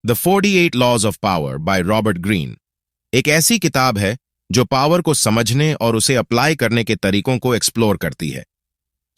The 48 laws of power by Robert Greene एक ऐसी किताब है जो पावर को समझने और उसे अप्लाई करने के तरीकों को एक्सप्लोर करती है।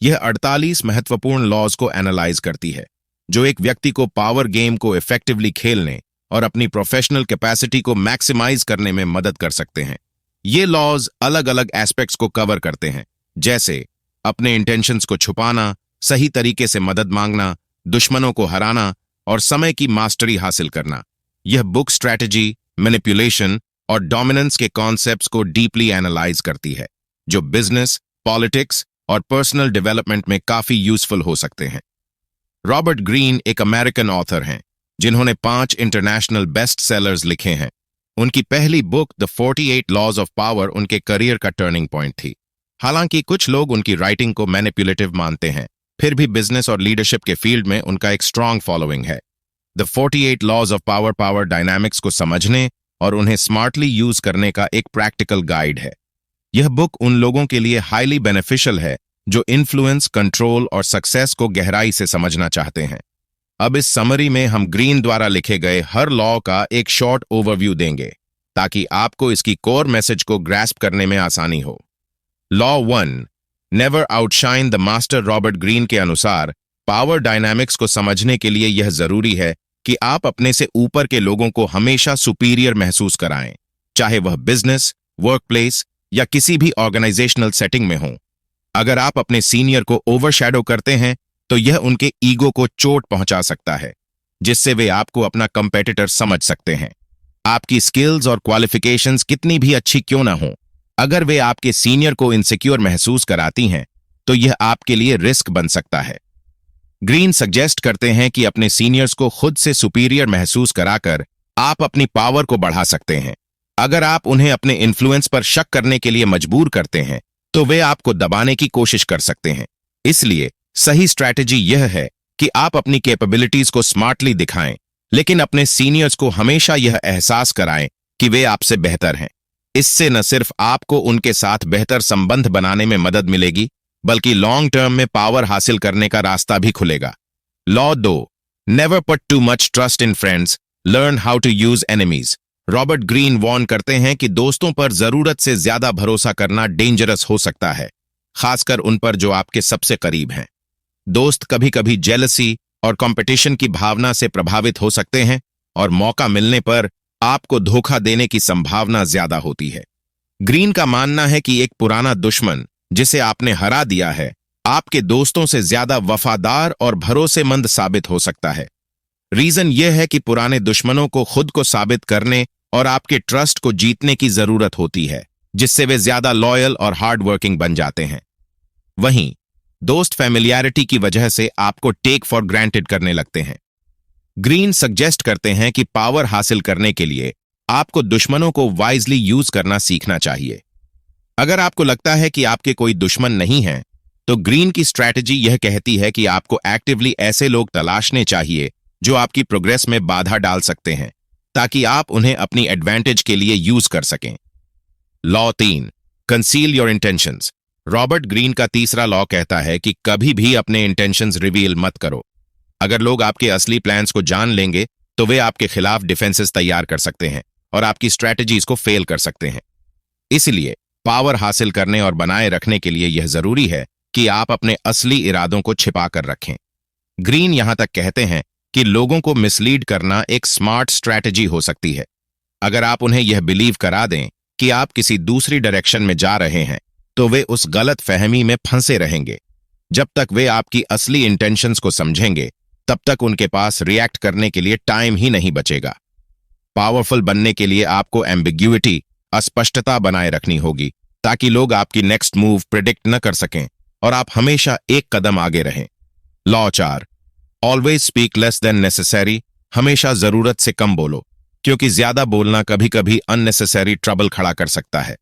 यह 48 महत्वपूर्ण लॉज को एनालाइज करती है जो एक व्यक्ति को पावर गेम को इफेक्टिवली खेलने और अपनी प्रोफेशनल कैपेसिटी को मैक्सिमाइज करने में मदद कर सकते हैं। ये लॉज अलग अलग एस्पेक्ट्स को कवर करते हैं, जैसे अपने इंटेंशंस को छुपाना, सही तरीके से मदद मांगना, दुश्मनों को हराना और समय की मास्टरी हासिल करना। यह बुक स्ट्रैटेजी, मैनिपुलेशन और डोमिनेंस के कॉन्सेप्ट्स को डीपली एनालाइज करती है, जो बिजनेस, पॉलिटिक्स और पर्सनल डेवलपमेंट में काफी यूजफुल हो सकते हैं। रॉबर्ट ग्रीन एक अमेरिकन ऑथर हैं जिन्होंने 5 इंटरनेशनल बेस्ट सेलर्स लिखे हैं। उनकी पहली book the 48 laws of power उनके करियर का टर्निंग पॉइंट थी। हालांकि कुछ लोग उनकी राइटिंग को मैनिपुलेटिव मानते हैं, फिर भी बिजनेस और लीडरशिप के फील्ड में उनका एक स्ट्रांग फॉलोइंग है। The 48 laws of power power dynamics को समझने और उन्हें स्मार्टली यूज करने का एक प्रैक्टिकल गाइड है। यह बुक उन लोगों के लिए हाईली बेनिफिशियल है जो इन्फ्लुएंस, कंट्रोल और सक्सेस को गहराई से समझना चाहते हैं। अब इस समरी में हम ग्रीन द्वारा लिखे गए हर लॉ का एक शॉर्ट ओवरव्यू देंगे ताकि आपको इसकी कोर मैसेज को ग्रैस्प करने में आसानी हो। Law 1, never outshine the master. Robert Greene के अनुसार पावर डायनामिक्स को समझने के लिए यह जरूरी है कि आप अपने से ऊपर के लोगों को हमेशा सुपीरियर महसूस कराएं, चाहे वह बिजनेस, वर्कप्लेस या किसी भी ऑर्गेनाइजेशनल सेटिंग में हो। अगर आप अपने सीनियर को ओवरशैडो करते हैं तो यह उनके ईगो को चोट पहुंचा सकता है, जिससे वे आपको अपना कंपेटिटर समझ सकते हैं। आपकी स्किल्स और क्वालिफिकेशंस कितनी भी अच्छी क्यों ना हो, अगर वे आपके सीनियर को इनसिक्योर महसूस कराती हैं तो यह आपके लिए रिस्क बन सकता है। ग्रीन सजेस्ट करते हैं कि अपने सीनियर्स को खुद से सुपीरियर महसूस कराकर आप अपनी पावर को बढ़ा सकते हैं। अगर आप उन्हें अपने इन्फ्लुएंस पर शक करने के लिए मजबूर करते हैं तो वे आपको दबाने की कोशिश कर सकते हैं। इसलिए सही स्ट्रैटेजी यह है कि आप अपनी कैपेबिलिटीज को स्मार्टली दिखाएं, लेकिन अपने सीनियर्स को हमेशा यह एहसास कराएं कि वे आपसे बेहतर हैं। इससे न सिर्फ आपको उनके साथ बेहतर संबंध बनाने में मदद मिलेगी, बल्कि लॉन्ग टर्म में पावर हासिल करने का रास्ता भी खुलेगा। Law 2, never put too much trust in friends, learn how to use enemies. Robert Greene warn करते हैं कि दोस्तों पर जरूरत से ज्यादा भरोसा करना डेंजरस हो सकता है, खासकर उन पर जो आपके सबसे करीब हैं। दोस्त कभी कभी जेलसी और कंपटीशन की भावना से प्रभावित हो सकते हैं और मौका मिलने पर आपको धोखा देने की संभावना ज्यादा होती है। ग्रीन का मानना है कि एक पुराना दुश्मन जिसे आपने हरा दिया है आपके दोस्तों से ज्यादा वफादार और भरोसेमंद साबित हो सकता है। रीजन यह है कि पुराने दुश्मनों को खुद को साबित करने और आपके ट्रस्ट को जीतने की जरूरत होती है, जिससे वे ज्यादा लॉयल और हार्ड वर्किंग बन जाते हैं। वहीं दोस्त फैमिलियरिटी की वजह से आपको टेक फॉर ग्रांटेड करने लगते हैं। ग्रीन सजेस्ट करते हैं कि पावर हासिल करने के लिए आपको दुश्मनों को वाइजली यूज करना सीखना चाहिए। अगर आपको लगता है कि आपके कोई दुश्मन नहीं है, तो ग्रीन की स्ट्रैटेजी यह कहती है कि आपको एक्टिवली ऐसे लोग तलाशने चाहिए जो आपकी प्रोग्रेस में बाधा डाल सकते हैं, ताकि आप उन्हें अपनी एडवांटेज के लिए यूज कर सकें। Law 3, conceal your intentions. Robert Greene का तीसरा लॉ कहता है कि कभी भी अपने इंटेंशंस रिवील मत करो। अगर लोग आपके असली प्लान्स को जान लेंगे तो वे आपके खिलाफ डिफेंसेस तैयार कर सकते हैं और आपकी स्ट्रैटेजीज को फेल कर सकते हैं। इसलिए पावर हासिल करने और बनाए रखने के लिए यह जरूरी है कि आप अपने असली इरादों को छिपा कर रखें। ग्रीन यहां तक कहते हैं कि लोगों को मिसलीड करना एक स्मार्ट स्ट्रैटेजी हो सकती है। अगर आप उन्हें यह बिलीव करा दें कि आप किसी दूसरी डायरेक्शन में जा रहे हैं, तो वे उस गलत फहमी में फंसे रहेंगे। जब तक वे आपकी असली इंटेंशंस को समझेंगे, तब तक उनके पास रिएक्ट करने के लिए टाइम ही नहीं बचेगा। पावरफुल बनने के लिए आपको एम्बिग्युइटी, अस्पष्टता बनाए रखनी होगी, ताकि लोग आपकी नेक्स्ट मूव प्रिडिक्ट न कर सकें और आप हमेशा एक कदम आगे रहें। Law 4, always speak less than necessary. हमेशा जरूरत से कम बोलो, क्योंकि ज्यादा बोलना कभी कभी अननेसेसरी ट्रबल खड़ा कर सकता है।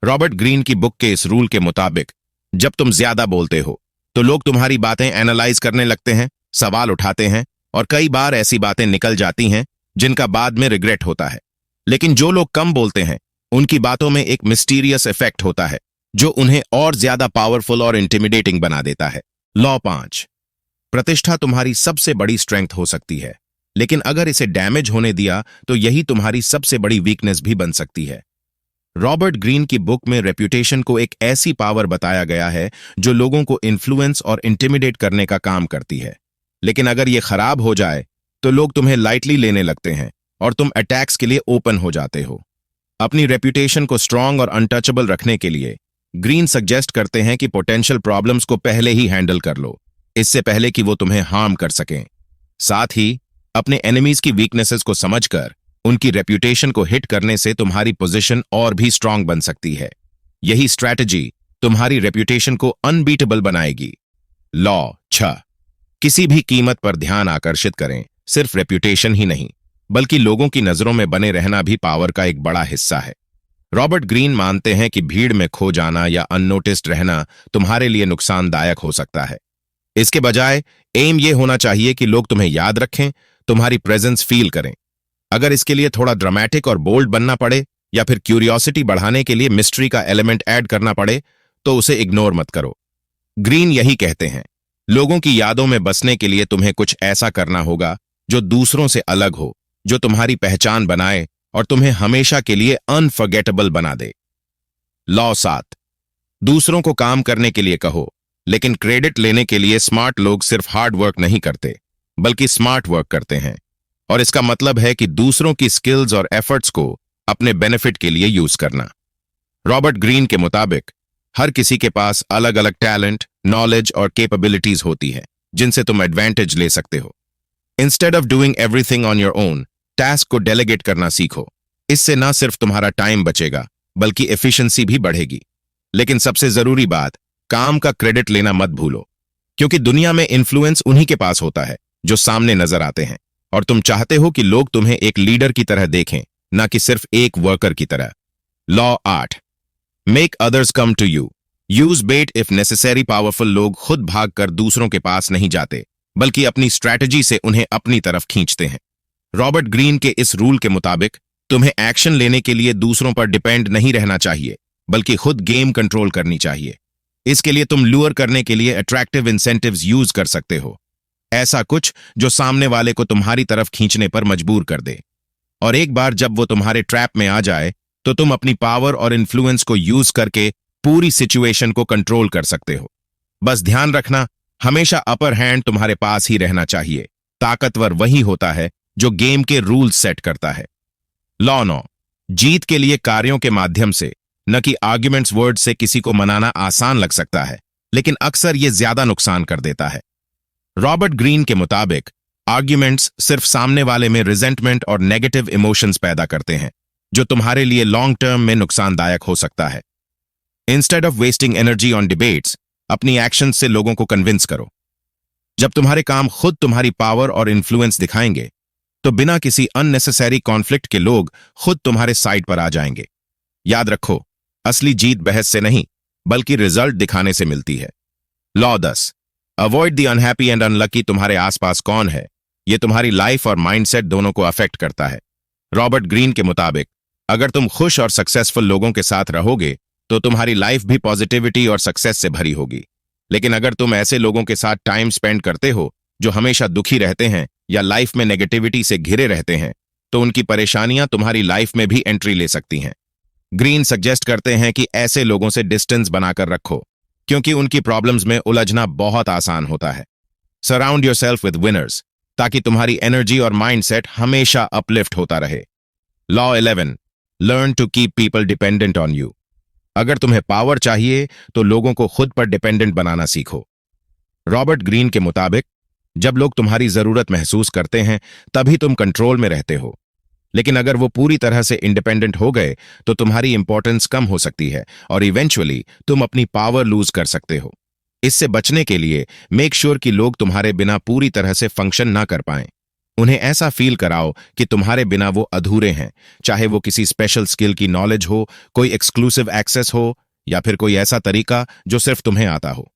रॉबर्ट ग्रीन की बुक के इस रूल के मुताबिक जब तुम ज्यादा बोलते हो तो लोग तुम्हारी बातें एनालाइज करने लगते हैं, सवाल उठाते हैं और कई बार ऐसी बातें निकल जाती हैं जिनका बाद में रिग्रेट होता है। लेकिन जो लोग कम बोलते हैं उनकी बातों में एक मिस्टीरियस इफेक्ट होता है जो उन्हें और ज्यादा पावरफुल और इंटिमिडेटिंग बना देता है। लॉ 5, प्रतिष्ठा तुम्हारी सबसे बड़ी स्ट्रेंथ हो सकती है। लेकिन अगर इसे डैमेज होने दिया तो यही तुम्हारी सबसे बड़ी वीकनेस भी बन सकती है। रॉबर्ट ग्रीन की बुक में रेप्यूटेशन को एक ऐसी पावर बताया गया है जो लोगों को इन्फ्लुएंस और इंटिमिडेट करने का काम करती है। लेकिन अगर ये खराब हो जाए तो लोग तुम्हें लाइटली लेने लगते हैं और तुम अटैक्स के लिए ओपन हो जाते हो। अपनी रेप्यूटेशन को स्ट्रांग और अनटचेबल रखने के लिए ग्रीन सजेस्ट करते हैं कि पोटेंशियल प्रॉब्लम्स को पहले ही हैंडल कर लो, इससे पहले कि वो तुम्हें हार्म कर सकें। साथ ही अपने एनिमीज की वीकनेसेस को समझकर उनकी रेप्यूटेशन को हिट करने से तुम्हारी पोजीशन और भी स्ट्रांग बन सकती है। यही स्ट्रैटेजी तुम्हारी रेप्यूटेशन को अनबीटेबल बनाएगी। लॉ 6, किसी भी कीमत पर ध्यान आकर्षित करें। सिर्फ रेप्यूटेशन ही नहीं बल्कि लोगों की नजरों में बने रहना भी पावर का एक बड़ा हिस्सा है। रॉबर्ट ग्रीन मानते हैं कि भीड़ में खो जाना या अननोटिस्ड रहना तुम्हारे लिए नुकसानदायक हो सकता है। इसके बजाय एम ये होना चाहिए कि लोग तुम्हें याद रखें, तुम्हारी प्रेजेंस फील करें। अगर इसके लिए थोड़ा ड्रामेटिक और बोल्ड बनना पड़े या फिर क्यूरियोसिटी बढ़ाने के लिए मिस्ट्री का एलिमेंट ऐड करना पड़े तो उसे इग्नोर मत करो। ग्रीन यही कहते हैं, लोगों की यादों में बसने के लिए तुम्हें कुछ ऐसा करना होगा जो दूसरों से अलग हो, जो तुम्हारी पहचान बनाए और तुम्हें हमेशा के लिए अनफॉरगेटेबल बना दे। लॉ 7, दूसरों को काम करने के लिए कहो, लेकिन क्रेडिट लेने के लिए स्मार्ट लोग सिर्फ हार्ड वर्क नहीं करते बल्कि स्मार्ट वर्क करते हैं। और इसका मतलब है कि दूसरों की स्किल्स और एफर्ट्स को अपने बेनिफिट के लिए यूज करना। रॉबर्ट ग्रीन के मुताबिक हर किसी के पास अलग अलग टैलेंट, नॉलेज और कैपेबिलिटीज होती है जिनसे तुम एडवांटेज ले सकते हो। Instead of doing everything on your own, task को डेलीगेट करना सीखो। इससे ना सिर्फ तुम्हारा टाइम बचेगा बल्कि एफिशिएंसी भी बढ़ेगी। लेकिन सबसे जरूरी बात, काम का क्रेडिट लेना मत भूलो, क्योंकि दुनिया में इन्फ्लुएंस उन्हीं के पास होता है जो सामने नजर आते हैं, और तुम चाहते हो कि लोग तुम्हें एक लीडर की तरह देखें, ना कि सिर्फ एक वर्कर की तरह। Law 8, make others come to you, use bait if necessary. Powerful लोग खुद भागकर दूसरों के पास नहीं जाते बल्कि अपनी स्ट्रैटेजी से उन्हें अपनी तरफ खींचते हैं। रॉबर्ट ग्रीन के इस रूल के मुताबिक तुम्हें एक्शन लेने के लिए दूसरों पर डिपेंड नहीं रहना चाहिए बल्कि खुद गेम कंट्रोल करनी चाहिए। इसके लिए तुम लूअर करने के लिए अट्रैक्टिव इंसेंटिव्स यूज कर सकते हो, ऐसा कुछ जो सामने वाले को तुम्हारी तरफ खींचने पर मजबूर कर दे। और एक बार जब वो तुम्हारे ट्रैप में आ जाए तो तुम अपनी पावर और इन्फ्लुएंस को यूज करके पूरी सिचुएशन को कंट्रोल कर सकते हो। बस ध्यान रखना, हमेशा अपर हैंड तुम्हारे पास ही रहना चाहिए। ताकतवर वही होता है जो गेम के रूल्स सेट करता है। लॉ 9, जीत के लिए कार्यों के माध्यम से, न कि आर्ग्यूमेंट्स। वर्ड से किसी को मनाना आसान लग सकता है लेकिन अक्सर यह ज्यादा नुकसान कर देता है। रॉबर्ट ग्रीन के मुताबिक आर्ग्यूमेंट्स सिर्फ सामने वाले में रिजेंटमेंट और नेगेटिव इमोशंस पैदा करते हैं जो तुम्हारे लिए लॉन्ग टर्म में नुकसानदायक हो सकता है। Instead of wasting energy on debates, अपनी एक्शन से लोगों को कन्विंस करो। जब तुम्हारे काम खुद तुम्हारी पावर और इन्फ्लुएंस दिखाएंगे तो बिना किसी अननेसेसरी कॉन्फ्लिक्ट के लोग खुद तुम्हारे साइड पर आ जाएंगे। याद रखो, असली जीत बहस से नहीं बल्कि रिजल्ट दिखाने से मिलती है। Law 10, avoid the unhappy and unlucky. तुम्हारे आसपास कौन है, यह तुम्हारी लाइफ और माइंडसेट दोनों को अफेक्ट करता है। रॉबर्ट ग्रीन के मुताबिक अगर तुम खुश और सक्सेसफुल लोगों के साथ रहोगे तो तुम्हारी लाइफ भी पॉजिटिविटी और सक्सेस से भरी होगी। लेकिन अगर तुम ऐसे लोगों के साथ टाइम स्पेंड करते हो जो हमेशा दुखी रहते हैं या लाइफ में नेगेटिविटी से घिरे रहते हैं तो उनकी परेशानियां तुम्हारी लाइफ में भी एंट्री ले सकती हैं। ग्रीन सजेस्ट करते हैं कि ऐसे लोगों से डिस्टेंस बनाकर रखो क्योंकि उनकी प्रॉब्लम्स में उलझना बहुत आसान होता है। सराउंड योरसेल्फ विद विनर्स ताकि तुम्हारी एनर्जी और माइंडसेट हमेशा अपलिफ्ट होता रहे। Law 11, learn to keep people dependent on you. अगर तुम्हें पावर चाहिए तो लोगों को खुद पर डिपेंडेंट बनाना सीखो। रॉबर्ट ग्रीन के मुताबिक जब लोग तुम्हारी जरूरत महसूस करते हैं तभी तुम कंट्रोल में रहते हो, लेकिन अगर वो पूरी तरह से इंडिपेंडेंट हो गए तो तुम्हारी इंपॉर्टेंस कम हो सकती है और इवेंचुअली तुम अपनी पावर लूज कर सकते हो। इससे बचने के लिए मेक श्योर कि लोग तुम्हारे बिना पूरी तरह से फंक्शन ना कर पाएं। उन्हें ऐसा फील कराओ कि तुम्हारे बिना वो अधूरे हैं, चाहे वो किसी स्पेशल स्किल की नॉलेज हो, कोई एक्सक्लूसिव एक्सेस हो या फिर कोई ऐसा तरीका जो सिर्फ तुम्हें आता हो।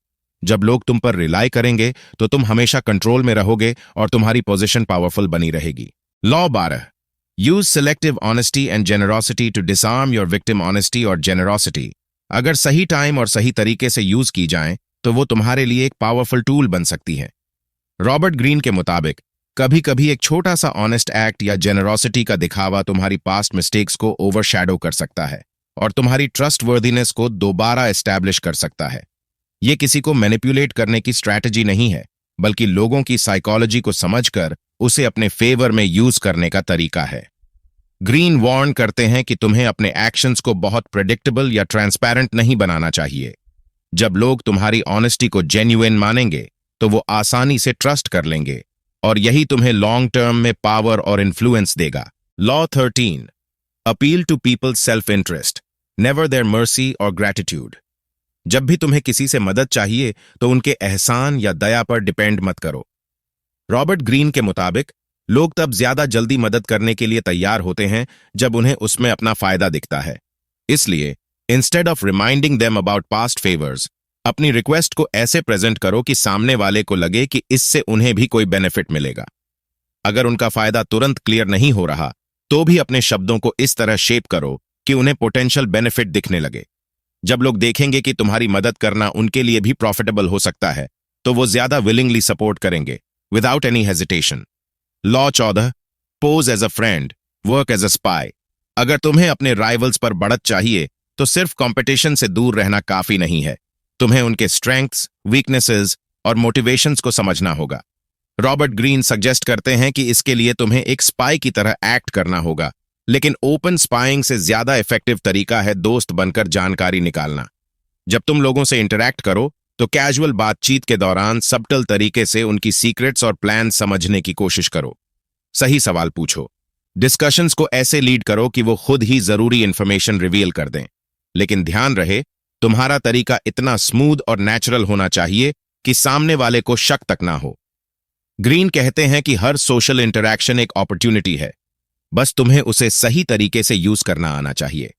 जब लोग तुम पर रिलाई करेंगे तो तुम हमेशा कंट्रोल में रहोगे और तुम्हारी पोजीशन पावरफुल बनी रहेगी। Law 12, use selective honesty and generosity to disarm your victim. Honesty और जेनरोसिटी अगर सही टाइम और सही तरीके से यूज की जाएं तो वो तुम्हारे लिए एक पावरफुल टूल बन सकती है। रॉबर्ट ग्रीन के मुताबिक कभी कभी एक छोटा सा ऑनेस्ट एक्ट या जेनरोसिटी का दिखावा तुम्हारी पास्ट मिस्टेक्स को ओवरशैडो कर सकता है और तुम्हारी ट्रस्टवर्दीनेस को दोबारा एस्टैब्लिश कर सकता है। ये किसी को मैनिपुलेट करने की स्ट्रैटेजी नहीं है, बल्कि लोगों की साइकोलॉजी को समझकर उसे अपने फेवर में यूज करने का तरीका है। ग्रीन वार्न करते हैं कि तुम्हें अपने एक्शंस को बहुत प्रेडिक्टेबल या ट्रांसपेरेंट नहीं बनाना चाहिए। जब लोग तुम्हारी ऑनेस्टी को जेन्युइन मानेंगे तो वो आसानी से ट्रस्ट कर लेंगे और यही तुम्हें लॉन्ग टर्म में पावर और इन्फ्लुएंस देगा। Law 13, appeal to people's self interest, never their mercy और ग्रैटिट्यूड। जब भी तुम्हें किसी से मदद चाहिए तो उनके एहसान या दया पर डिपेंड मत करो। रॉबर्ट ग्रीन के मुताबिक लोग तब ज्यादा जल्दी मदद करने के लिए तैयार होते हैं जब उन्हें उसमें अपना फायदा दिखता है। इसलिए instead of reminding them about past favours, अपनी रिक्वेस्ट को ऐसे प्रेजेंट करो कि सामने वाले को लगे कि इससे उन्हें भी कोई बेनिफिट मिलेगा। अगर उनका फायदा तुरंत क्लियर नहीं हो रहा तो भी अपने शब्दों को इस तरह शेप करो कि उन्हें पोटेंशियल बेनिफिट दिखने लगे। जब लोग देखेंगे कि तुम्हारी मदद करना उनके लिए भी प्रॉफिटेबल हो सकता है तो वो ज्यादा विलिंगली सपोर्ट करेंगे without any hesitation. Law 14, pose as a friend, work as a spy. अगर तुम्हें अपने राइवल्स पर बढ़त चाहिए तो सिर्फ कंपटीशन से दूर रहना काफी नहीं है, तुम्हें उनके स्ट्रेंथ्स, वीकनेसेस और मोटिवेशंस को समझना होगा। रॉबर्ट ग्रीन सजेस्ट करते हैं कि इसके लिए तुम्हें एक स्पाई की तरह एक्ट करना होगा, लेकिन ओपन स्पाइंग से ज्यादा इफेक्टिव तरीका है दोस्त बनकर जानकारी निकालना। जब तुम लोगों से इंटरैक्ट करो तो कैजुअल बातचीत के दौरान सबटल तरीके से उनकी सीक्रेट्स और प्लान समझने की कोशिश करो। सही सवाल पूछो, डिस्कशंस को ऐसे लीड करो कि वो खुद ही जरूरी इंफॉर्मेशन रिवील कर दें, लेकिन ध्यान रहे तुम्हारा तरीका इतना स्मूथ और नेचुरल होना चाहिए कि सामने वाले को शक तक ना हो। ग्रीन कहते हैं कि हर सोशल इंटरैक्शन एक अपॉर्चुनिटी है, बस तुम्हें उसे सही तरीके से यूज करना आना चाहिए।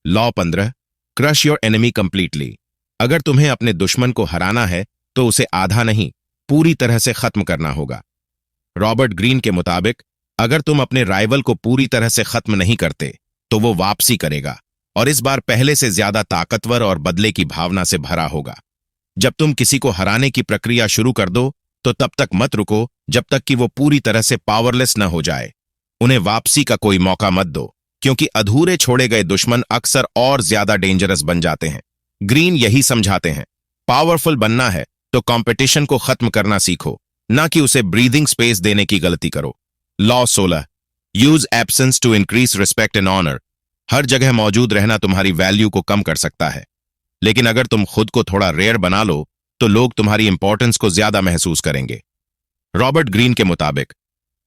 Law 15, crush your enemy completely. अगर तुम्हें अपने दुश्मन को हराना है तो उसे आधा नहीं, पूरी तरह से खत्म करना होगा। रॉबर्ट ग्रीन के मुताबिक अगर तुम अपने राइवल को पूरी तरह से खत्म नहीं करते तो वो वापसी करेगा और इस बार पहले से ज्यादा ताकतवर और बदले की भावना से भरा होगा। जब तुम किसी को हराने की प्रक्रिया शुरू कर दो तो तब तक मत रुको जब तक कि वो पूरी तरह से पावरलेस न हो जाए। उन्हें वापसी का कोई मौका मत दो, क्योंकि अधूरे छोड़े गए दुश्मन अक्सर और ज्यादा डेंजरस बन जाते हैं। ग्रीन यही समझाते हैं, पावरफुल बनना है तो कंपटीशन को खत्म करना सीखो, ना कि उसे ब्रीदिंग स्पेस देने की गलती करो। Law 16, use absence to increase respect and honour. हर जगह मौजूद रहना तुम्हारी वैल्यू को कम कर सकता है, लेकिन अगर तुम खुद को थोड़ा रेयर बना लो तो लोग तुम्हारी इंपॉर्टेंस को ज्यादा महसूस करेंगे। रॉबर्ट ग्रीन के मुताबिक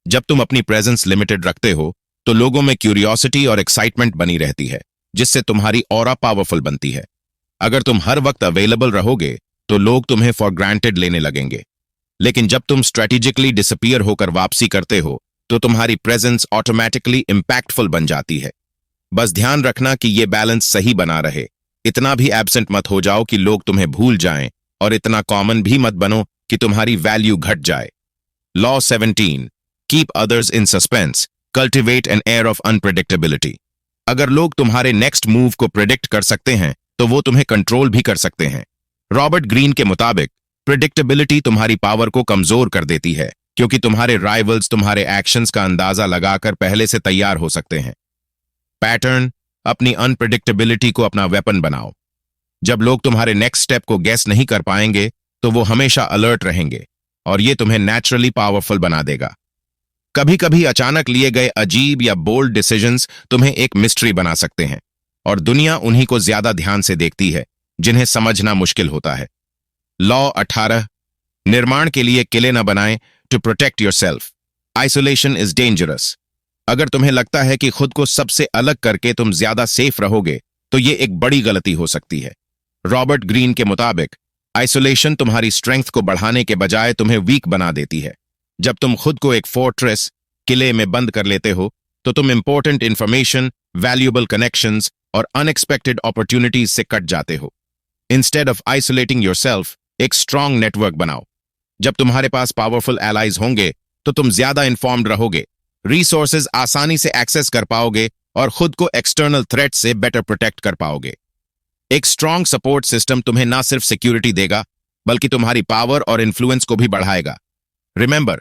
जब तुम अपनी प्रेजेंस लिमिटेड रखते हो तो लोगों में क्यूरियोसिटी और एक्साइटमेंट बनी रहती है, जिससे तुम्हारी ऑरा पावरफुल बनती है। अगर तुम हर वक्त अवेलेबल रहोगे तो लोग तुम्हें फॉर ग्रांटेड लेने लगेंगे, लेकिन जब तुम स्ट्रेटेजिकली डिसअपीयर होकर वापसी करते हो तो तुम्हारी प्रेजेंस ऑटोमेटिकली इंपैक्टफुल बन जाती है। बस ध्यान रखना कि ये बैलेंस सही बना रहे, इतना भी एब्सेंट मत हो जाओ कि लोग तुम्हें भूल जाएं और इतना कॉमन भी मत बनो कि तुम्हारी वैल्यू घट जाए। Law 17, keep others in suspense, cultivate an air of unpredictability. अगर लोग तुम्हारे नेक्स्ट मूव को प्रेडिक्ट कर सकते हैं तो वो तुम्हें कंट्रोल भी कर सकते हैं। रॉबर्ट ग्रीन के मुताबिक प्रेडिक्टेबिलिटी तुम्हारी पावर को कमजोर कर देती है, क्योंकि तुम्हारे राइवल्स तुम्हारे एक्शंस का अंदाजा लगाकर पहले से तैयार हो सकते हैं। पैटर्न, अपनी अनप्रेडिक्टेबिलिटी को अपना वेपन बनाओ। जब लोग तुम्हारे नेक्स्ट स्टेप को गेस नहीं कर पाएंगे तो वो हमेशा अलर्ट रहेंगे और ये तुम्हें नेचुरली पावरफुल बना देगा। कभी कभी अचानक लिए गए अजीब या बोल्ड डिसीजंस तुम्हें एक मिस्ट्री बना सकते हैं और दुनिया उन्हीं को ज्यादा ध्यान से देखती है जिन्हें समझना मुश्किल होता है। लॉ 18, निर्माण के लिए किले न बनाएं, to protect yourself, isolation is dangerous. अगर तुम्हें लगता है कि खुद को सबसे अलग करके तुम ज्यादा सेफ रहोगे तो ये एक बड़ी गलती हो सकती है। रॉबर्ट ग्रीन के मुताबिक आइसोलेशन तुम्हारी स्ट्रेंथ को बढ़ाने के बजाय तुम्हें वीक बना देती है। जब तुम खुद को एक फोर्ट्रेस, किले में बंद कर लेते हो तो तुम इंपॉर्टेंट इंफॉर्मेशन, वैल्यूएबल कनेक्शंस और अनएक्सपेक्टेड अपॉर्चुनिटीज से कट जाते हो। इंस्टेड ऑफ आइसोलेटिंग योरसेल्फ, एक स्ट्रांग नेटवर्क बनाओ। जब तुम्हारे पास पावरफुल एलाइज होंगे तो तुम ज्यादा इन्फॉर्म्ड रहोगे, रिसोर्सेज आसानी से एक्सेस कर पाओगे और खुद को एक्सटर्नल थ्रेट से बेटर प्रोटेक्ट कर पाओगे। एक स्ट्रांग सपोर्ट सिस्टम तुम्हें ना सिर्फ सिक्योरिटी देगा बल्कि तुम्हारी पावर और इन्फ्लुएंस को भी बढ़ाएगा। रिमेंबर,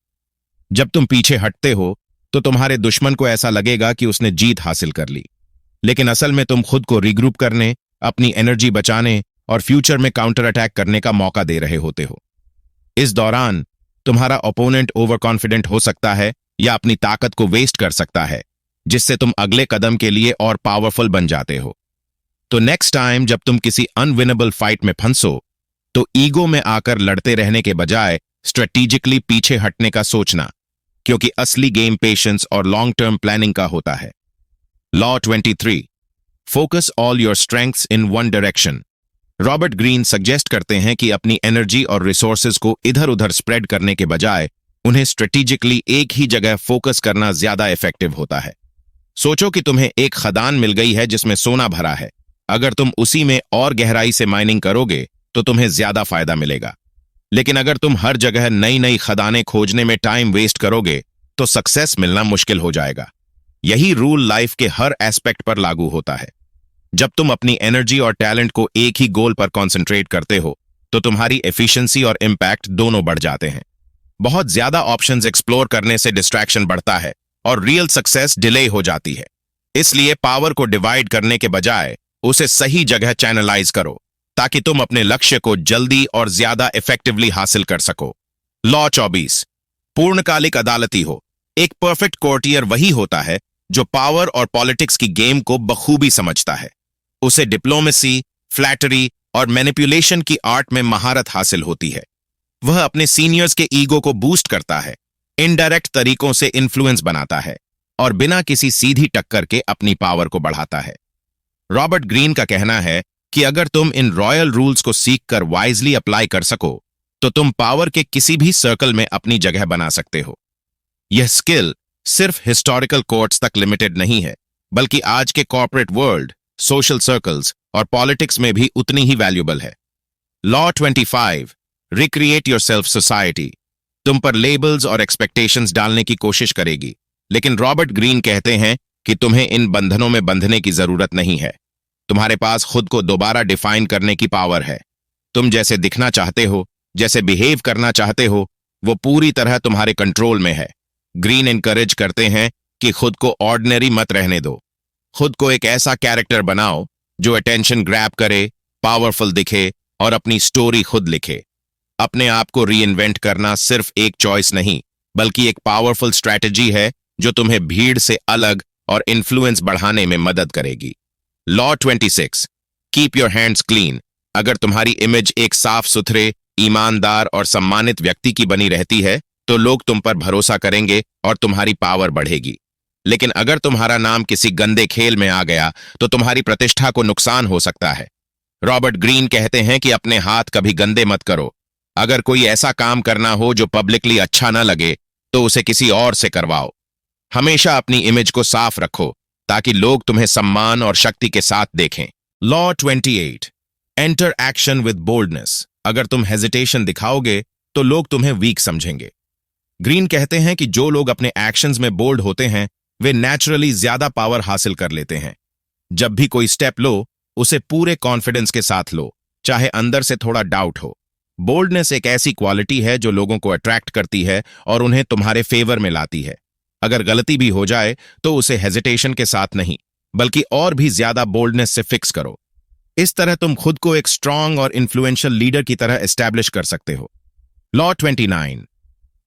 जब तुम पीछे हटते हो तो तुम्हारे दुश्मन को ऐसा लगेगा कि उसने जीत हासिल कर ली, लेकिन असल में तुम खुद को रिग्रुप करने, अपनी एनर्जी बचाने और फ्यूचर में काउंटर अटैक करने का मौका दे रहे होते हो। इस दौरान तुम्हारा ओपोनेंट ओवर कॉन्फिडेंट हो सकता है या अपनी ताकत को वेस्ट कर सकता है, जिससे तुम अगले कदम के लिए और पावरफुल बन जाते हो। तो नेक्स्ट टाइम जब तुम किसी अनविनेबल फाइट में फंसो, तो ईगो में आकर लड़ते रहने के बजाय स्ट्रेटेजिकली पीछे हटने का सोचना, क्योंकि असली गेम पेशेंस और लॉन्ग टर्म प्लानिंग का होता है। Law 23, focus all your strengths in one direction. Robert Greene suggest करते हैं कि अपनी एनर्जी और रिसोर्सेज को इधर उधर स्प्रेड करने के बजाय उन्हें स्ट्रेटेजिकली एक ही जगह फोकस करना ज्यादा इफेक्टिव होता है। सोचो कि तुम्हें एक खदान मिल गई है जिसमें सोना भरा है। अगर तुम उसी में और गहराई से माइनिंग करोगे तो तुम्हें ज्यादा फायदा मिलेगा, लेकिन अगर तुम हर जगह नई नई खदानें खोजने में टाइम वेस्ट करोगे तो सक्सेस मिलना मुश्किल हो जाएगा। यही रूल लाइफ के हर एस्पेक्ट पर लागू होता है। जब तुम अपनी एनर्जी और टैलेंट को एक ही गोल पर कॉन्सेंट्रेट करते हो तो तुम्हारी एफिशिएंसी और इम्पैक्ट दोनों बढ़ जाते हैं। बहुत ज्यादा ऑप्शंस एक्सप्लोर करने से डिस्ट्रैक्शन बढ़ता है और रियल सक्सेस डिले हो जाती है। इसलिए पावर को डिवाइड करने के बजाय उसे सही जगह चैनलाइज करो, ताकि तुम अपने लक्ष्य को जल्दी और ज्यादा इफेक्टिवली हासिल कर सको। लॉ 24, पूर्णकालिक अदालती हो। एक परफेक्ट कोर्टियर वही होता है जो पावर और पॉलिटिक्स की गेम को बखूबी समझता है। उसे डिप्लोमेसी, फ्लैटरी और मैनिपुलेशन की आर्ट में महारत हासिल होती है। वह अपने सीनियर्स के ईगो को बूस्ट करता है, इनडायरेक्ट तरीकों से इन्फ्लुएंस बनाता है और बिना किसी सीधी टक्कर के अपनी पावर को बढ़ाता है। रॉबर्ट ग्रीन का कहना है कि अगर तुम इन रॉयल रूल्स को सीखकर वाइजली अप्लाई कर सको तो तुम पावर के किसी भी सर्कल में अपनी जगह बना सकते हो। यह स्किल सिर्फ हिस्टोरिकल कोर्ट्स तक लिमिटेड नहीं है, बल्कि आज के कॉर्पोरेट वर्ल्ड, सोशल सर्कल्स और पॉलिटिक्स में भी उतनी ही वैल्यूबल है। लॉ 25, रिक्रिएट योरसेल्फ सोसाइटी तुम पर लेबल्स और एक्सपेक्टेशंस डालने की कोशिश करेगी, लेकिन रॉबर्ट ग्रीन कहते हैं कि तुम्हें इन बंधनों में बंधने की जरूरत नहीं है। तुम्हारे पास खुद को दोबारा डिफाइन करने की पावर है। तुम जैसे दिखना चाहते हो, जैसे बिहेव करना चाहते हो, वो पूरी तरह तुम्हारे कंट्रोल में है। ग्रीन एनकरेज करते हैं कि खुद को ऑर्डिनरी मत रहने दो। खुद को एक ऐसा कैरेक्टर बनाओ जो अटेंशन ग्रैब करे, पावरफुल दिखे और अपनी स्टोरी खुद लिखे। अपने आप को रीइन्वेंट करना सिर्फ एक चॉइस नहीं, बल्कि एक पावरफुल स्ट्रैटेजी है जो तुम्हें भीड़ से अलग और इन्फ्लुएंस बढ़ाने में मदद करेगी। Law 26, keep your hands clean. अगर तुम्हारी इमेज एक साफ सुथरे, ईमानदार और सम्मानित व्यक्ति की बनी रहती है तो लोग तुम पर भरोसा करेंगे और तुम्हारी पावर बढ़ेगी। लेकिन अगर तुम्हारा नाम किसी गंदे खेल में आ गया तो तुम्हारी प्रतिष्ठा को नुकसान हो सकता है। रॉबर्ट ग्रीन कहते हैं कि अपने हाथ कभी गंदे मत करो। अगर कोई ऐसा काम करना हो जो पब्लिकली अच्छा न लगे तो उसे किसी और से करवाओ। हमेशा अपनी इमेज को साफ रखो ताकि लोग तुम्हें सम्मान और शक्ति के साथ देखें। Law 28, enter action with boldness. अगर तुम हेजिटेशन दिखाओगे तो लोग तुम्हें वीक समझेंगे। ग्रीन कहते हैं कि जो लोग अपने एक्शंस में बोल्ड होते हैं वे नेचुरली ज्यादा पावर हासिल कर लेते हैं। जब भी कोई स्टेप लो, उसे पूरे कॉन्फिडेंस के साथ लो, चाहे अंदर से थोड़ा डाउट हो। बोल्डनेस एक ऐसी क्वालिटी है जो लोगों को अट्रैक्ट करती है और उन्हें तुम्हारे फेवर में लाती है। अगर गलती भी हो जाए तो उसे हेजिटेशन के साथ नहीं, बल्कि और भी ज्यादा बोल्डनेस से फिक्स करो। इस तरह तुम खुद को एक स्ट्रांग और इन्फ्लुएंशियल लीडर की तरह एस्टैब्लिश कर सकते हो। Law 29,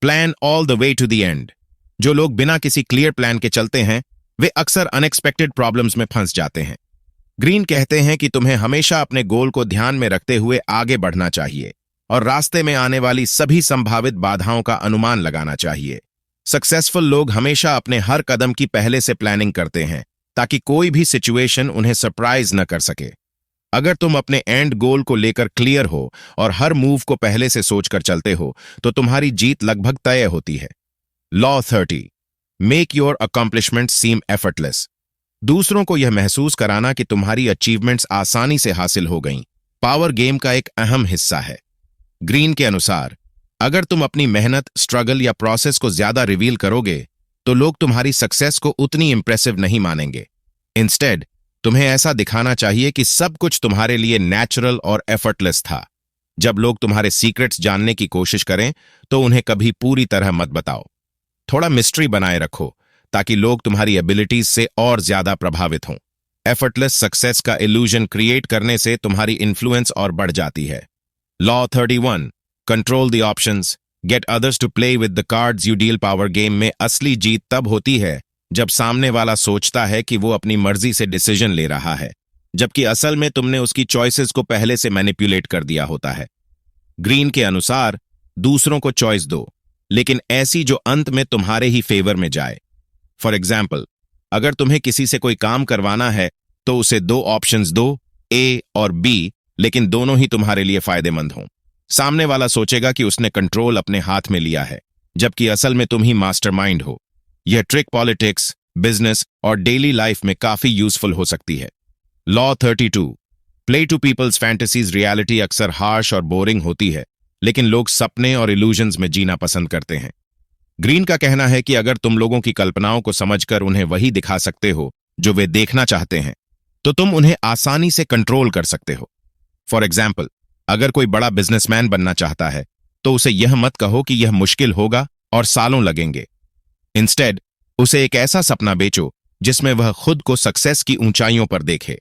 plan all the way to the end. जो लोग बिना किसी क्लियर प्लान के चलते हैं वे अक्सर अनएक्सपेक्टेड प्रॉब्लम्स में फंस जाते हैं। ग्रीन कहते हैं कि तुम्हें हमेशा अपने गोल को ध्यान में रखते हुए आगे बढ़ना चाहिए और रास्ते में आने वाली सभी संभावित बाधाओं का अनुमान लगाना चाहिए। सक्सेसफुल लोग हमेशा अपने हर कदम की पहले से प्लानिंग करते हैं ताकि कोई भी सिचुएशन उन्हें सरप्राइज न कर सके। अगर तुम अपने एंड गोल को लेकर क्लियर हो और हर मूव को पहले से सोचकर चलते हो तो तुम्हारी जीत लगभग तय होती है। Law 30, make your accomplishment seem effortless. दूसरों को यह महसूस कराना कि तुम्हारी अचीवमेंट्स आसानी से हासिल हो गईं, पावर गेम का एक अहम हिस्सा है। ग्रीन के अनुसार अगर तुम अपनी मेहनत, स्ट्रगल या प्रोसेस को ज्यादा रिवील करोगे तो लोग तुम्हारी सक्सेस को उतनी इंप्रेसिव नहीं मानेंगे। इंस्टेड तुम्हें ऐसा दिखाना चाहिए कि सब कुछ तुम्हारे लिए नेचुरल और एफर्टलेस था। जब लोग तुम्हारे सीक्रेट्स जानने की कोशिश करें तो उन्हें कभी पूरी तरह मत बताओ। थोड़ा मिस्ट्री बनाए रखो ताकि लोग तुम्हारी एबिलिटीज से और ज्यादा प्रभावित हों। एफर्टलेस सक्सेस का इल्यूजन क्रिएट करने से तुम्हारी इन्फ्लुएंस और बढ़ जाती है। Law 31, control the options, get others to play with the cards you deal. Power game में असली जीत तब होती है जब सामने वाला सोचता है कि वो अपनी मर्जी से डिसीजन ले रहा है, जबकि असल में तुमने उसकी चॉइसेस को पहले से मैनिपुलेट कर दिया होता है। ग्रीन के अनुसार दूसरों को चॉइस दो, लेकिन ऐसी जो अंत में तुम्हारे ही फेवर में जाए। फॉर एग्जाम्पल, अगर तुम्हें किसी से कोई काम करवाना है तो उसे दो ऑप्शंस दो, ए और बी, लेकिन दोनों ही तुम्हारे लिए फायदेमंद हों। सामने वाला सोचेगा कि उसने कंट्रोल अपने हाथ में लिया है, जबकि असल में तुम ही मास्टरमाइंड हो। यह ट्रिक पॉलिटिक्स, बिजनेस और डेली लाइफ में काफी यूजफुल हो सकती है। Law 32, play to people's fantasies. Reality अक्सर हार्श और बोरिंग होती है, लेकिन लोग सपने और इल्यूजन्स में जीना पसंद करते हैं। ग्रीन का कहना है कि अगर तुम लोगों की कल्पनाओं को समझकर उन्हें वही दिखा सकते हो जो वे देखना चाहते हैं, तो तुम उन्हें आसानी से कंट्रोल कर सकते हो। फॉर एग्जाम्पल, अगर कोई बड़ा बिजनेसमैन बनना चाहता है तो उसे यह मत कहो कि यह मुश्किल होगा और सालों लगेंगे। इंस्टेड, उसे एक ऐसा सपना बेचो जिसमें वह खुद को सक्सेस की ऊंचाइयों पर देखे।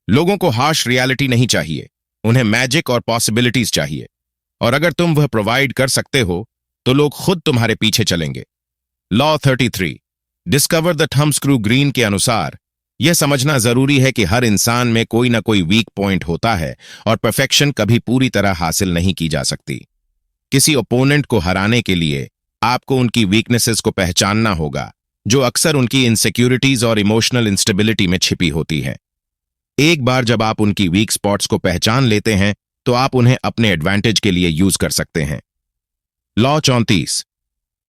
लोगों को हार्श रियलिटी नहीं चाहिए, उन्हें मैजिक और पॉसिबिलिटीज चाहिए, और अगर तुम वह प्रोवाइड कर सकते हो तो लोग खुद तुम्हारे पीछे चलेंगे। Law 33, discover the thumb screw. Green के अनुसार यह समझना जरूरी है कि हर इंसान में कोई ना कोई वीक पॉइंट होता है और परफेक्शन कभी पूरी तरह हासिल नहीं की जा सकती। किसी ओपोनेंट को हराने के लिए आपको उनकी वीकनेसेस को पहचानना होगा, जो अक्सर उनकी इनसिक्योरिटीज और इमोशनल इंस्टेबिलिटी में छिपी होती है। एक बार जब आप उनकी वीक स्पॉट्स को पहचान लेते हैं तो आप उन्हें अपने एडवांटेज के लिए यूज कर सकते हैं। लॉ 34,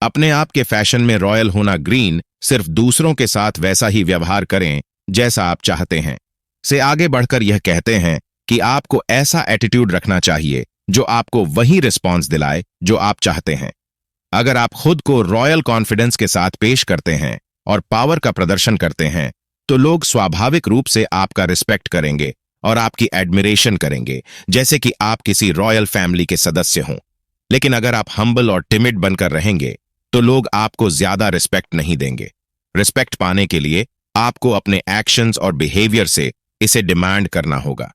अपने आप के फैशन में रॉयल होना। ग्रीन सिर्फ दूसरों के साथ वैसा ही व्यवहार करें जैसा आप चाहते हैं से आगे बढ़कर यह कहते हैं कि आपको ऐसा एटीट्यूड रखना चाहिए जो आपको वही रिस्पॉन्स दिलाए जो आप चाहते हैं। अगर आप खुद को रॉयल कॉन्फिडेंस के साथ पेश करते हैं और पावर का प्रदर्शन करते हैं तो लोग स्वाभाविक रूप से आपका रिस्पेक्ट करेंगे और आपकी एडमिरेशन करेंगे, जैसे कि आप किसी रॉयल फैमिली के सदस्य हों। लेकिन अगर आप हम्बल और टिमिड बनकर रहेंगे तो लोग आपको ज्यादा रिस्पेक्ट नहीं देंगे। रिस्पेक्ट पाने के लिए आपको अपने एक्शंस और बिहेवियर से इसे डिमांड करना होगा।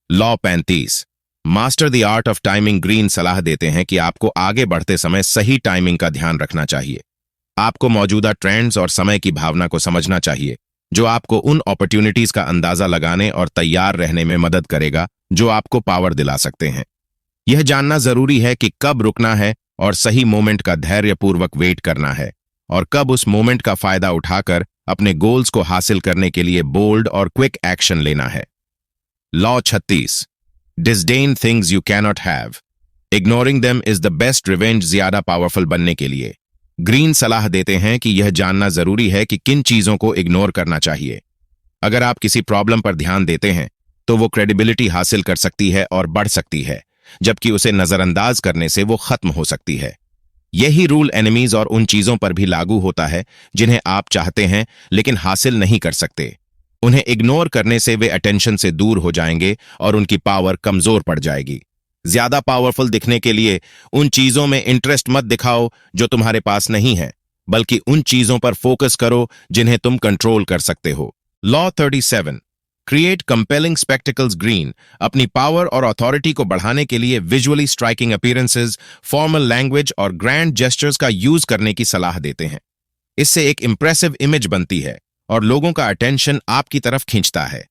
Law 35, master the art of timing. Green सलाह देते हैं कि आपको आगे बढ़ते समय सही टाइमिंग का ध्यान रखना चाहिए। आपको मौजूदा ट्रेंड्स और समय की भावना को समझना चाहिए, जो आपको उन अपॉर्चुनिटीज का अंदाजा लगाने और तैयार रहने में मदद करेगा जो आपको पावर दिला सकते हैं। यह जानना जरूरी है कि कब रुकना है और सही मोमेंट का धैर्यपूर्वक वेट करना है, और कब उस मोमेंट का फायदा उठाकर अपने गोल्स को हासिल करने के लिए बोल्ड और क्विक एक्शन लेना है। Law 36, disdain things you cannot have. Ignoring them is the best revenge. ज्यादा पावरफुल बनने के लिए ग्रीन सलाह देते हैं कि यह जानना जरूरी है कि किन चीजों को इग्नोर करना चाहिए। अगर आप किसी प्रॉब्लम पर ध्यान देते हैं तो वो क्रेडिबिलिटी हासिल कर सकती है और बढ़ सकती है, जबकि उसे नजरअंदाज करने से वो खत्म हो सकती है। यही रूल एनिमीज और उन चीजों पर भी लागू होता है जिन्हें आप चाहते हैं लेकिन हासिल नहीं कर सकते। उन्हें इग्नोर करने से वे अटेंशन से दूर हो जाएंगे और उनकी पावर कमजोर पड़ जाएगी। ज्यादा पावरफुल दिखने के लिए उन चीजों में इंटरेस्ट मत दिखाओ जो तुम्हारे पास नहीं है, बल्कि उन चीजों पर फोकस करो जिन्हें तुम कंट्रोल कर सकते हो। Law 37, create compelling spectacles. Green अपनी पावर और अथॉरिटी को बढ़ाने के लिए visually striking appearances, formal language और ग्रैंड जेस्चर्स का यूज करने की सलाह देते हैं। इससे एक इंप्रेसिव इमेज बनती है और लोगों का अटेंशन आपकी तरफ खींचता है।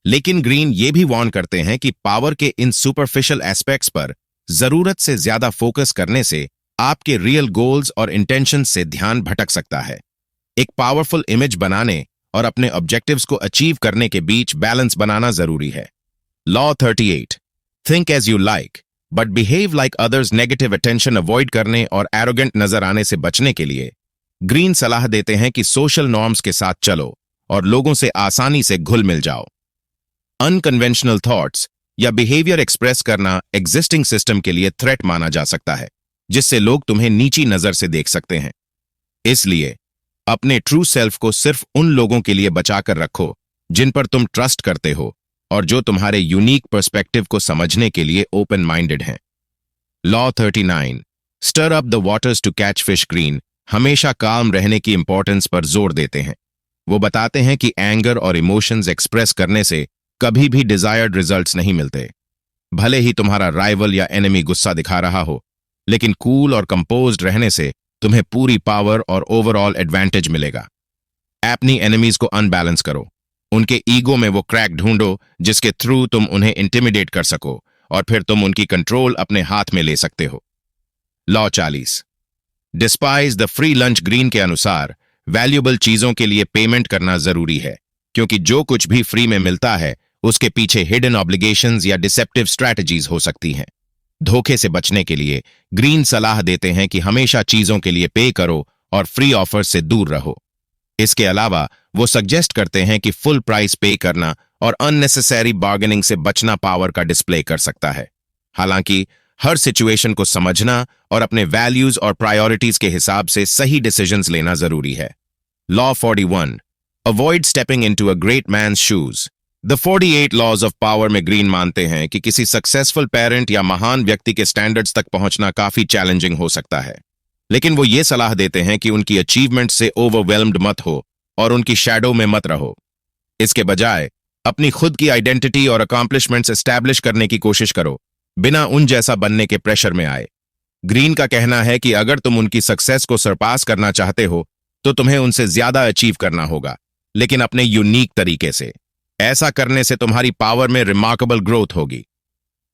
लेकिन ग्रीन ये भी वार्न करते हैं कि पावर के इन सुपरफिशियल एस्पेक्ट्स पर जरूरत से ज्यादा फोकस करने से आपके रियल गोल्स और इंटेंशन से ध्यान भटक सकता है। एक पावरफुल इमेज बनाने और अपने ऑब्जेक्टिव्स को अचीव करने के बीच बैलेंस बनाना जरूरी है। Law 38, think as you like but behave like others. Negative attention avoid करने और एरोगेंट नजर आने से बचने के लिए ग्रीन सलाह देते हैं कि सोशल नॉर्म्स के साथ चलो और लोगों से आसानी से घुल मिल जाओ। अनकन्वेंशनल थॉट्स या बिहेवियर एक्सप्रेस करना एग्जिस्टिंग सिस्टम के लिए थ्रेट माना जा सकता है, जिससे लोग तुम्हें नीची नजर से देख सकते हैं। इसलिए अपने ट्रू सेल्फ को सिर्फ उन लोगों के लिए बचाकर रखो जिन पर तुम ट्रस्ट करते हो और जो तुम्हारे यूनिक पर्सपेक्टिव को समझने के लिए ओपन माइंडेड हैं। Law 39, stir up the waters to catch fish. Greene हमेशा काम रहने की इंपॉर्टेंस पर जोर देते हैं। वो बताते हैं कि एंगर और इमोशंस एक्सप्रेस करने से कभी भी डिजायर्ड रिजल्ट्स नहीं मिलते। भले ही तुम्हारा राइवल या एनिमी गुस्सा दिखा रहा हो, लेकिन कूल और कंपोज्ड रहने से तुम्हें पूरी पावर और ओवरऑल एडवांटेज मिलेगा। अपनी एनिमीज को अनबैलेंस करो। उनके ईगो में वो क्रैक ढूंढो जिसके थ्रू तुम उन्हें इंटिमिडेट कर सको, और फिर तुम उनकी कंट्रोल अपने हाथ में ले सकते हो। Law 40 despise the free lunch green के अनुसार वैल्यूएबल चीजों के लिए पेमेंट करना जरूरी है, क्योंकि जो कुछ भी फ्री में मिलता है उसके पीछे हिडन ऑब्लिगेशंस या डिसेप्टिव स्ट्रैटेजीज हो सकती हैं। धोखे से बचने के लिए ग्रीन सलाह देते हैं कि हमेशा चीजों के लिए पे करो और फ्री ऑफर से दूर रहो। इसके अलावा वो सजेस्ट करते हैं कि फुल प्राइस पे करना और अननेसेसरी बार्गेनिंग से बचना पावर का डिस्प्ले कर सकता है। हालांकि हर सिचुएशन को समझना और अपने वैल्यूज और प्रायोरिटीज के हिसाब से सही डिसीजंस लेना जरूरी है। Law 41 avoid stepping into a great man's shoes. The 48 laws of power में ग्रीन मानते हैं कि किसी सक्सेसफुल पेरेंट या महान व्यक्ति के स्टैंडर्ड्स तक पहुंचना काफी चैलेंजिंग हो सकता है, लेकिन वो ये सलाह देते हैं कि उनकी अचीवमेंट से ओवरवेल्म्ड मत हो और उनकी शैडो में मत रहो। इसके बजाय अपनी खुद की आइडेंटिटी और अकॉम्प्लिशमेंट्स एस्टैब्लिश करने की कोशिश करो, बिना उन जैसा बनने के प्रेशर में आए। ग्रीन का कहना है कि अगर तुम उनकी सक्सेस को सरपास करना चाहते हो तो तुम्हें उनसे ज्यादा अचीव करना होगा, लेकिन अपने यूनिक तरीके से। ऐसा करने से तुम्हारी पावर में रिमार्केबल ग्रोथ होगी।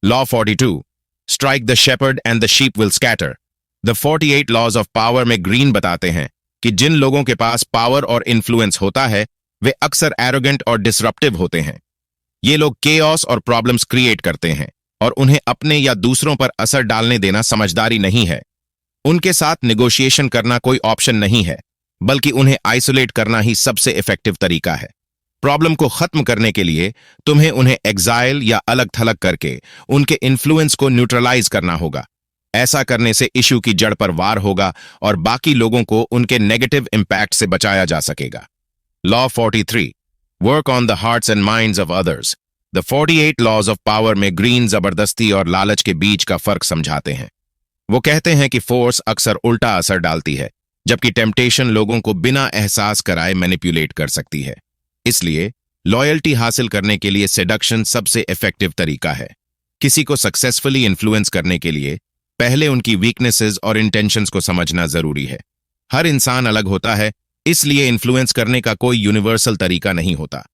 Law 42 strike the shepherd and the sheep will scatter. The 48 laws of power में ग्रीन बताते हैं कि जिन लोगों के पास पावर और इन्फ्लुएंस होता है वे अक्सर एरोगेंट और डिसरप्टिव होते हैं। ये लोग केओस और प्रॉब्लम्स क्रिएट करते हैं और उन्हें अपने या दूसरों पर असर डालने देना समझदारी नहीं है। उनके साथ निगोशिएशन करना कोई ऑप्शन नहीं है, बल्कि उन्हें आइसोलेट करना ही सबसे इफेक्टिव तरीका है। प्रॉब्लम को खत्म करने के लिए तुम्हें उन्हें एग्जाइल या अलग थलग करके उनके इन्फ्लुएंस को न्यूट्रलाइज करना होगा। ऐसा करने से इशू की जड़ पर वार होगा और बाकी लोगों को उनके नेगेटिव इंपैक्ट से बचाया जा सकेगा। Law 43 work on the hearts and minds of others. The 48 laws of power में ग्रीन जबरदस्ती और लालच के बीच का फर्क समझाते हैं। वो कहते हैं कि फोर्स अक्सर उल्टा असर डालती है, जबकि टेम्पटेशन लोगों को बिना एहसास कराए मैनिपुलेट कर सकती है। इसलिए लॉयल्टी हासिल करने के लिए सेडक्शन सबसे इफेक्टिव तरीका है। किसी को सक्सेसफुली इन्फ्लुएंस करने के लिए पहले उनकी वीकनेसेस और इंटेंशंस को समझना जरूरी है। हर इंसान अलग होता है, इसलिए इन्फ्लुएंस करने का कोई यूनिवर्सल तरीका नहीं होता।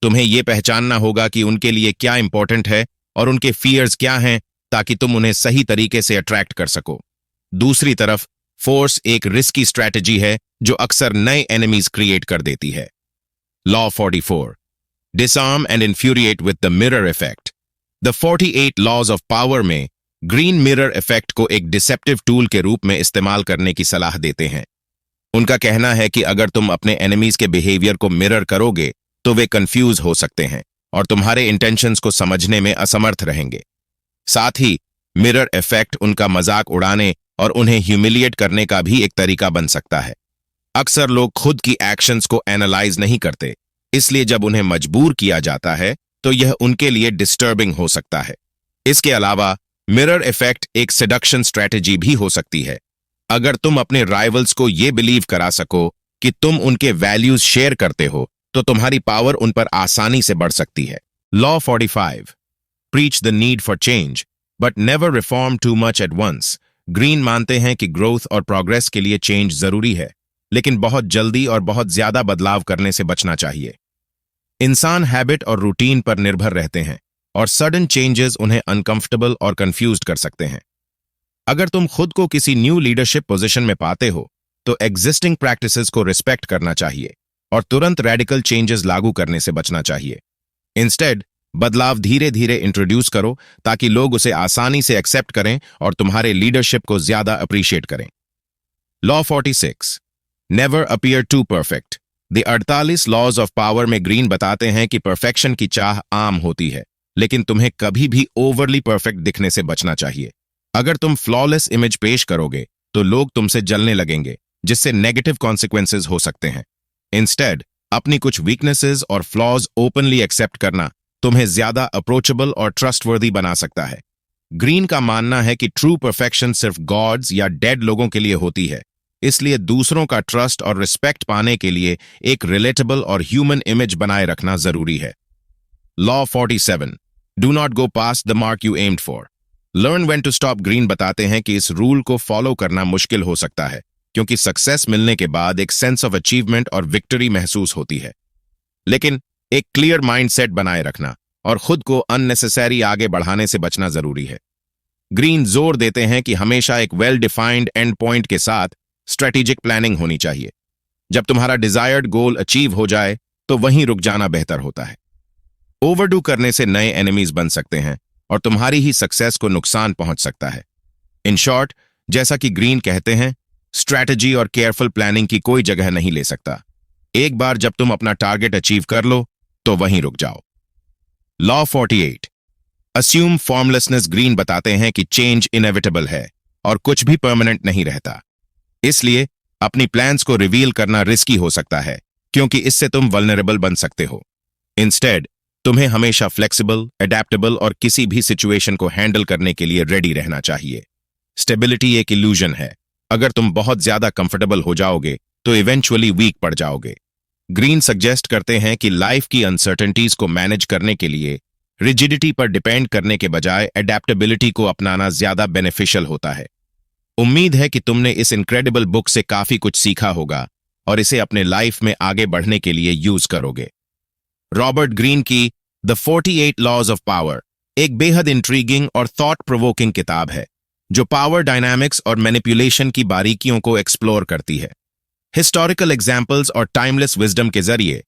तुम्हें यह पहचानना होगा कि उनके लिए क्या इंपॉर्टेंट है और उनके फियर्स क्या हैं, ताकि तुम उन्हें सही तरीके से अट्रैक्ट कर सको। दूसरी तरफ फोर्स एक रिस्की स्ट्रैटेजी है जो अक्सर नए एनिमीज क्रिएट कर देती है। Law 44 disarm and infuriate with the mirror effect. The 48 laws of power में ग्रीन मिरर इफेक्ट को एक डिसेप्टिव टूल के रूप में इस्तेमाल करने की सलाह देते हैं। उनका कहना है कि अगर तुम अपने एनिमीज के बिहेवियर को मिरर करोगे तो वे कंफ्यूज हो सकते हैं और तुम्हारे इंटेंशंस को समझने में असमर्थ रहेंगे। साथ ही मिरर इफेक्ट उनका मजाक उड़ाने और उन्हें ह्यूमिलिएट करने का भी एक तरीका बन सकता है। अक्सर लोग खुद की एक्शंस को एनालाइज नहीं करते, इसलिए जब उन्हें मजबूर किया जाता है तो यह उनके लिए डिस्टर्बिंग हो सकता है। इसके अलावा मिरर इफेक्ट एक सेडक्शन स्ट्रैटेजी भी हो सकती है। अगर तुम अपने राइवल्स को यह बिलीव करा सको कि तुम उनके वैल्यूज शेयर करते हो तो तुम्हारी पावर उन पर आसानी से बढ़ सकती है। Law 45 preach the need for change but never reform too much at once. Greene मानते हैं कि ग्रोथ और प्रोग्रेस के लिए चेंज जरूरी है, लेकिन बहुत जल्दी और बहुत ज्यादा बदलाव करने से बचना चाहिए। इंसान हैबिट और रूटीन पर निर्भर रहते हैं और सडन चेंजेस उन्हें अनकंफर्टेबल और कंफ्यूज्ड कर सकते हैं। अगर तुम खुद को किसी न्यू लीडरशिप पोजीशन में पाते हो तो एग्जिस्टिंग प्रैक्टिसेस को रिस्पेक्ट करना चाहिए और तुरंत रेडिकल चेंजेस लागू करने से बचना चाहिए। इंस्टेड बदलाव धीरे धीरे इंट्रोड्यूस करो ताकि लोग उसे आसानी से एक्सेप्ट करें और तुम्हारे लीडरशिप को ज्यादा अप्रिशिएट करें। Law 46 never appear too perfect. The 48 laws of power में ग्रीन बताते हैं कि परफेक्शन की चाह आम होती है, लेकिन तुम्हें कभी भी ओवरली परफेक्ट दिखने से बचना चाहिए। अगर तुम फ्लॉलेस इमेज पेश करोगे तो लोग तुमसे जलने लगेंगे, जिससे नेगेटिव कॉन्सिक्वेंसेज हो सकते हैं। इंस्टेड अपनी कुछ वीकनेसेस और फ्लॉज ओपनली एक्सेप्ट करना तुम्हें ज्यादा अप्रोचेबल और ट्रस्टवर्दी बना सकता है। ग्रीन का मानना है कि ट्रू परफेक्शन सिर्फ गॉड्स या डेड लोगों के लिए होती है, इसलिए दूसरों का ट्रस्ट और रिस्पेक्ट पाने के लिए एक रिलेटेबल और ह्यूमन इमेज बनाए रखना जरूरी है। Law 47, do not go past the mark you aimed for. Learn when to stop Greene बताते हैं कि इस रूल को फॉलो करना मुश्किल हो सकता है, क्योंकि सक्सेस मिलने के बाद एक सेंस ऑफ अचीवमेंट और विक्ट्री महसूस होती है। लेकिन एक क्लियर माइंडसेट बनाए रखना और खुद को अननेसेसरी आगे बढ़ाने से बचना जरूरी है। ग्रीन जोर देते हैं कि हमेशा एक वेल डिफाइंड एंड पॉइंट के साथ स्ट्रेटेजिक प्लानिंग होनी चाहिए। जब तुम्हारा डिजायर्ड गोल अचीव हो जाए तो वहीं रुक जाना बेहतर होता है। ओवरडू करने से नए एनिमीज बन सकते हैं और तुम्हारी ही सक्सेस को नुकसान पहुंच सकता है। इन शॉर्ट, जैसा कि ग्रीन कहते हैं, स्ट्रैटेजी और केयरफुल प्लानिंग की कोई जगह नहीं ले सकता। एक बार जब तुम अपना टारगेट अचीव कर लो तो वहीं रुक जाओ। Law 48, assume formlessness. ग्रीन बताते हैं कि चेंज इनएविटेबल है और कुछ भी परमानेंट नहीं रहता। इसलिए अपनी प्लान्स को रिवील करना रिस्की हो सकता है, क्योंकि इससे तुम वल्नरेबल बन सकते हो। इंस्टेड, तुम्हें हमेशा फ्लेक्सिबल, अडेप्टेबल और किसी भी सिचुएशन को हैंडल करने के लिए रेडी रहना चाहिए। स्टेबिलिटी एक इल्यूजन है। अगर तुम बहुत ज्यादा कंफर्टेबल हो जाओगे तो इवेंचुअली वीक पड़ जाओगे। ग्रीन सजेस्ट करते हैं कि लाइफ की अनसर्टेनिटीज को मैनेज करने के लिए रिजिडिटी पर डिपेंड करने के बजाय एडेप्टेबिलिटी को अपनाना ज्यादा बेनिफिशियल होता है। उम्मीद है कि तुमने इस इनक्रेडिबल बुक से काफी कुछ सीखा होगा और इसे अपने लाइफ में आगे बढ़ने के लिए यूज करोगे। रॉबर्ट ग्रीन की द 48 लॉज ऑफ पावर एक बेहद इंट्रीगिंग और थॉट प्रोवोकिंग किताब है, जो पावर डायनामिक्स और मैनिपुलेशन की बारीकियों को एक्सप्लोर करती है। हिस्टोरिकल एग्जाम्पल्स और टाइमलेस विजडम के जरिए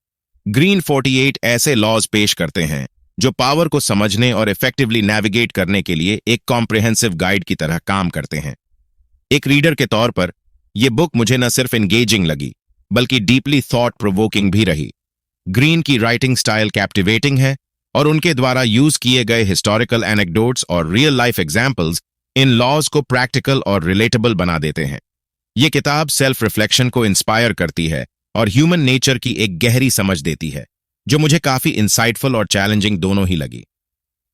ग्रीन 48 ऐसे लॉज पेश करते हैं जो पावर को समझने और इफेक्टिवली नेविगेट करने के लिए एक कॉम्प्रिहेंसिव गाइड की तरह काम करते हैं। एक रीडर के तौर पर यह बुक मुझे न सिर्फ एंगेजिंग लगी, बल्कि डीपली थॉट प्रोवोकिंग भी रही। ग्रीन की राइटिंग स्टाइल कैप्टिवेटिंग है और उनके द्वारा यूज किए गए हिस्टोरिकल एनेक्डोट्स और रियल लाइफ एग्जाम्पल्स इन लॉज को प्रैक्टिकल और रिलेटेबल बना देते हैं। यह किताब सेल्फ रिफ्लेक्शन को इंस्पायर करती है और ह्यूमन नेचर की एक गहरी समझ देती है, जो मुझे काफी इंसाइटफुल और चैलेंजिंग दोनों ही लगी।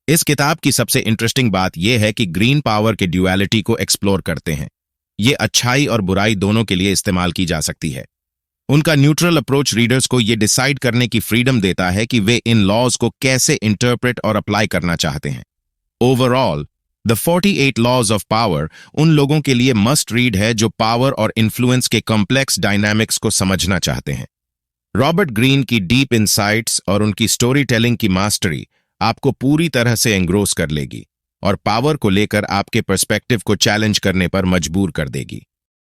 इस किताब की सबसे इंटरेस्टिंग बात यह है कि ग्रीन पावर के ड्यूअलिटी को एक्सप्लोर करते हैं। ये अच्छाई और बुराई दोनों के लिए इस्तेमाल की जा सकती है। उनका न्यूट्रल अप्रोच रीडर्स को यह डिसाइड करने की फ्रीडम देता है कि वे इन लॉज को कैसे इंटरप्रेट और अप्लाई करना चाहते हैं। Overall, the 48 laws of power उन लोगों के लिए मस्ट रीड है जो पावर और इन्फ्लुएंस के कॉम्प्लेक्स डायनामिक्स को समझना चाहते हैं। रॉबर्ट ग्रीन की डीप इंसाइट्स और उनकी स्टोरी टेलिंग की मास्टरी आपको पूरी तरह से एंग्रोस कर लेगी और पावर को लेकर आपके पर्सपेक्टिव को चैलेंज करने पर मजबूर कर देगी।